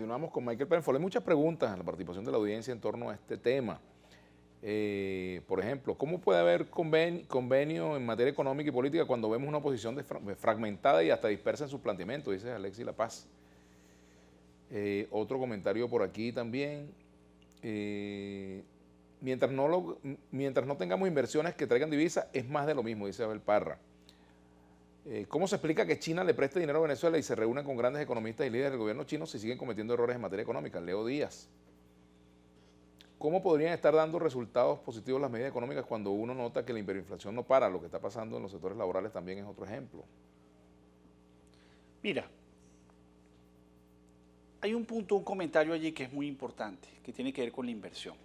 continuamos con Michael Penfold. Hay muchas preguntas en la participación de la audiencia en torno a este tema. Por ejemplo, ¿cómo puede haber convenio en materia económica y política cuando vemos una oposición fragmentada y hasta dispersa en sus planteamientos? Dice Alexis La Paz. Otro comentario por aquí también. Mientras no tengamos inversiones que traigan divisas, es más de lo mismo, dice Abel Parra. ¿Cómo se explica que China le preste dinero a Venezuela y se reúna con grandes economistas y líderes del gobierno chino si siguen cometiendo errores en materia económica? Leo Díaz. ¿Cómo podrían estar dando resultados positivos las medidas económicas cuando uno nota que la hiperinflación no para? Lo que está pasando en los sectores laborales también es otro ejemplo. Mira, hay un punto, un comentario allí que es muy importante, que tiene que ver con la inversión.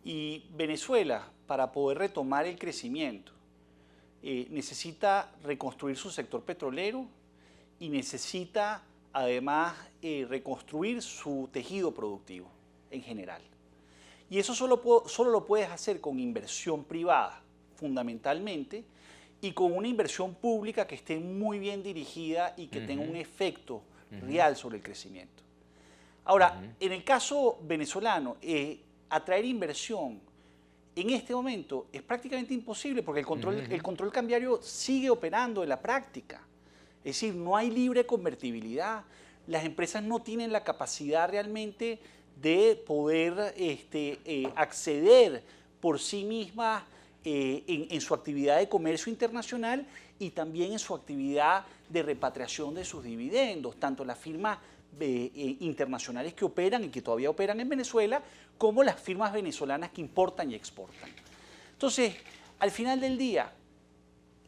Y Venezuela, para poder retomar el crecimiento, necesita reconstruir su sector petrolero y necesita además reconstruir su tejido productivo en general. Y eso solo lo puedes hacer con inversión privada, fundamentalmente, y con una inversión pública que esté muy bien dirigida y que tenga un efecto real sobre el crecimiento. Ahora, en el caso venezolano, atraer inversión en este momento es prácticamente imposible porque el control cambiario sigue operando en la práctica. Es decir, no hay libre convertibilidad. Las empresas no tienen la capacidad realmente de poder acceder por sí mismas en su actividad de comercio internacional y también en su actividad de repatriación de sus dividendos, tanto las firmas internacionales que operan y que todavía operan en Venezuela, como las firmas venezolanas que importan y exportan. Entonces, al final del día,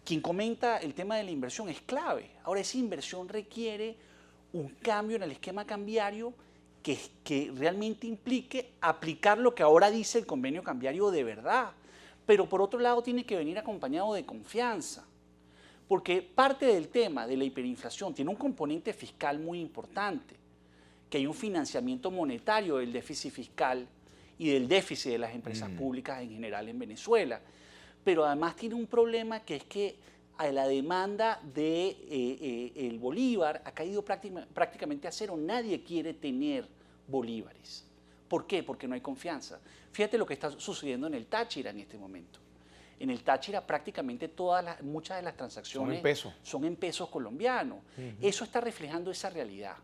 quien comenta el tema de la inversión es clave. Ahora, esa inversión requiere un cambio en el esquema cambiario que realmente implique aplicar lo que ahora dice el convenio cambiario de verdad. Pero por otro lado tiene que venir acompañado de confianza. Porque parte del tema de la hiperinflación tiene un componente fiscal muy importante, que hay un financiamiento monetario del déficit fiscal y del déficit de las empresas públicas en general en Venezuela. Pero además tiene un problema que es que a la demanda del bolívar ha caído prácticamente a cero. Nadie quiere tener bolívares. ¿Por qué? Porque no hay confianza. Fíjate lo que está sucediendo en el Táchira en este momento. En el Táchira prácticamente muchas de las transacciones son en pesos colombianos. Eso está reflejando esa realidad.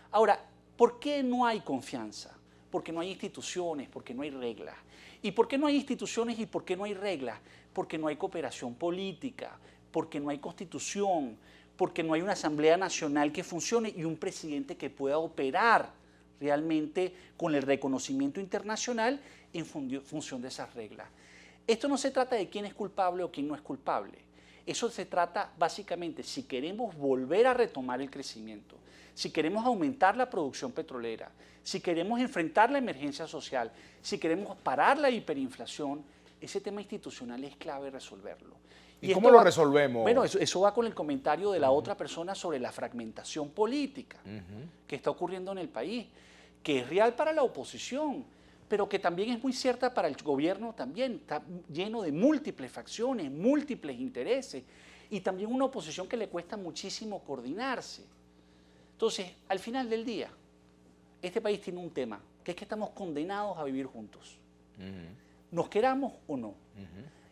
Ahora, ¿por qué no hay confianza? Porque no hay instituciones, porque no hay reglas. ¿Y por qué no hay instituciones y por qué no hay reglas? Porque no hay cooperación política, porque no hay constitución, porque no hay una Asamblea Nacional que funcione y un presidente que pueda operar realmente con el reconocimiento internacional en función de esas reglas. Esto no se trata de quién es culpable o quién no es culpable. Eso se trata básicamente, si queremos volver a retomar el crecimiento, si queremos aumentar la producción petrolera, si queremos enfrentar la emergencia social, si queremos parar la hiperinflación, ese tema institucional es clave resolverlo. ¿Y cómo lo resolvemos? Bueno, eso va con el comentario de la otra persona sobre la fragmentación política que está ocurriendo en el país, que es real para la oposición, pero que también es muy cierta para el gobierno también. Está lleno de múltiples facciones, múltiples intereses, y también una oposición que le cuesta muchísimo coordinarse. Entonces, al final del día, este país tiene un tema, que es que estamos condenados a vivir juntos. Nos queramos o no.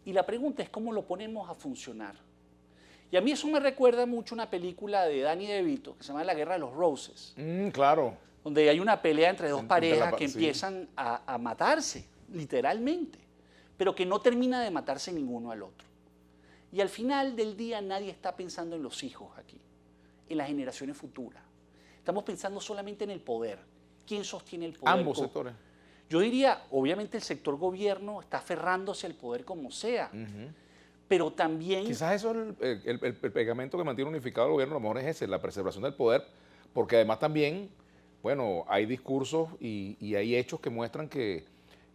Y la pregunta es cómo lo ponemos a funcionar. Y a mí eso me recuerda mucho una película de Danny DeVito, que se llama La Guerra de los Roses. Claro. Donde hay una pelea entre dos parejas que empiezan a matarse, literalmente, pero que no termina de matarse ninguno al otro. Y al final del día nadie está pensando en los hijos aquí, en las generaciones futuras. Estamos pensando solamente en el poder. ¿Quién sostiene el poder? Ambos sectores. Yo diría, obviamente el sector gobierno está aferrándose al poder como sea, pero también... Quizás eso es el pegamento que mantiene unificado el gobierno, a lo mejor es ese, la preservación del poder, porque además también... Bueno, hay discursos y hay hechos que muestran que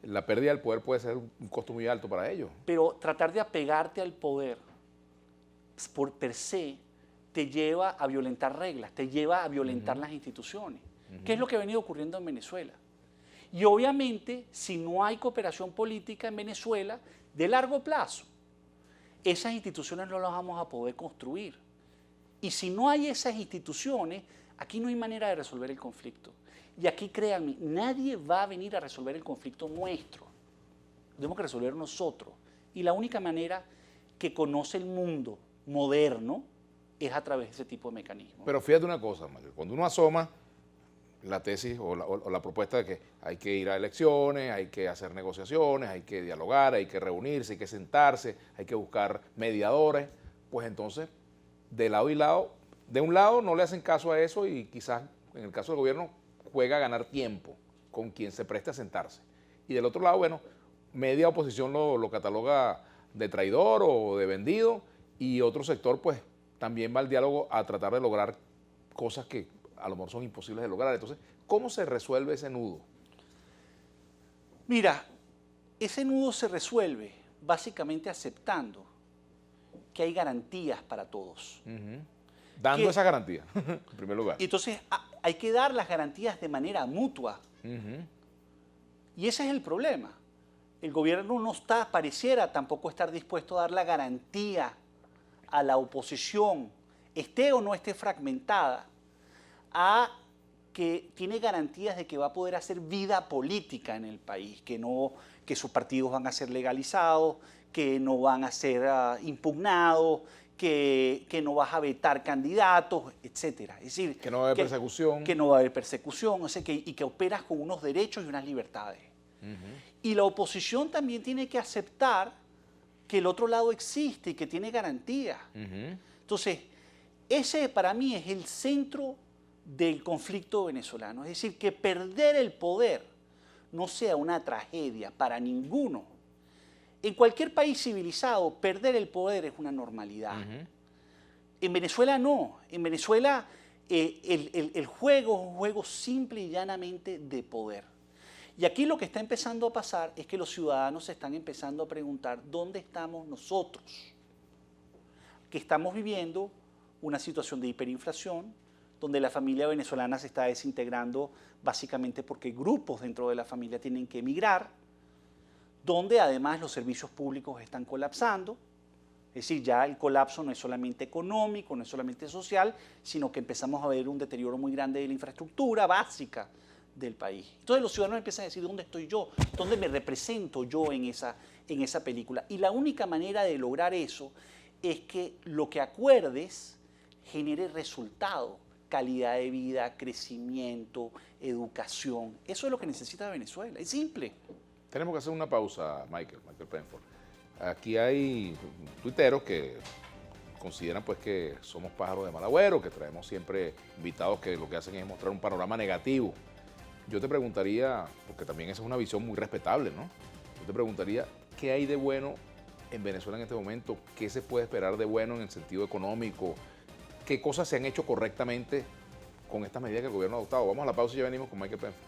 la pérdida del poder puede ser un costo muy alto para ellos. Pero tratar de apegarte al poder por per se te lleva a violentar reglas, te lleva a violentar las instituciones, que es lo que ha venido ocurriendo en Venezuela. Y obviamente, si no hay cooperación política en Venezuela, de largo plazo, esas instituciones no las vamos a poder construir. Y si no hay esas instituciones, Aquí no hay manera de resolver el conflicto. Y aquí, créanme, nadie va a venir a resolver el conflicto nuestro. Lo tenemos que resolver nosotros. Y la única manera que conoce el mundo moderno es a través de ese tipo de mecanismos. Pero fíjate una cosa, Michael, cuando uno asoma la tesis o la propuesta de que hay que ir a elecciones, hay que hacer negociaciones, hay que dialogar, hay que reunirse, hay que sentarse, hay que buscar mediadores, pues entonces de lado y lado, de un lado no le hacen caso a eso y quizás en el caso del gobierno juega a ganar tiempo con quien se preste a sentarse. Y del otro lado, bueno, media oposición lo cataloga de traidor o de vendido y otro sector pues también va al diálogo a tratar de lograr cosas que a lo mejor son imposibles de lograr. Entonces, ¿cómo se resuelve ese nudo? Mira, ese nudo se resuelve básicamente aceptando que hay garantías para todos. Dando Que- esa garantía, en primer lugar. Y entonces hay que dar las garantías de manera mutua. Y ese es el problema. El gobierno no está, pareciera tampoco estar dispuesto a dar la garantía a la oposición, esté o no esté fragmentada, a que tiene garantías de que va a poder hacer vida política en el país, que sus partidos van a ser legalizados, que no van a ser impugnados, que no vas a vetar candidatos, etcétera. Es decir, Que no va a haber persecución. Que no va a haber persecución, o sea, y que operas con unos derechos y unas libertades. Y la oposición también tiene que aceptar que el otro lado existe y que tiene garantías. Entonces, ese para mí es el centro del conflicto venezolano. Es decir, que perder el poder no sea una tragedia para ninguno. En cualquier país civilizado, perder el poder es una normalidad. En Venezuela no. En Venezuela el juego es un juego simple y llanamente de poder. Y aquí lo que está empezando a pasar es que los ciudadanos se están empezando a preguntar ¿dónde estamos nosotros? Que estamos viviendo una situación de hiperinflación, donde la familia venezolana se está desintegrando básicamente porque grupos dentro de la familia tienen que emigrar, donde además los servicios públicos están colapsando. Es decir, ya el colapso no es solamente económico, no es solamente social, sino que empezamos a ver un deterioro muy grande de la infraestructura básica del país. Entonces los ciudadanos empiezan a decir, ¿dónde estoy yo? ¿Dónde me represento yo en esa película? Y la única manera de lograr eso es que lo que acuerdes genere resultado, calidad de vida, crecimiento, educación. Eso es lo que necesita Venezuela. Es simple. Tenemos que hacer una pausa, Michael Penford. Aquí hay tuiteros que consideran pues que somos pájaros de mal agüero, que traemos siempre invitados que lo que hacen es mostrar un panorama negativo. Yo te preguntaría, porque también esa es una visión muy respetable, ¿no? Yo te preguntaría, ¿qué hay de bueno en Venezuela en este momento? ¿Qué se puede esperar de bueno en el sentido económico? ¿Qué cosas se han hecho correctamente con estas medidas que el gobierno ha adoptado? Vamos a la pausa y ya venimos con Michael Penford.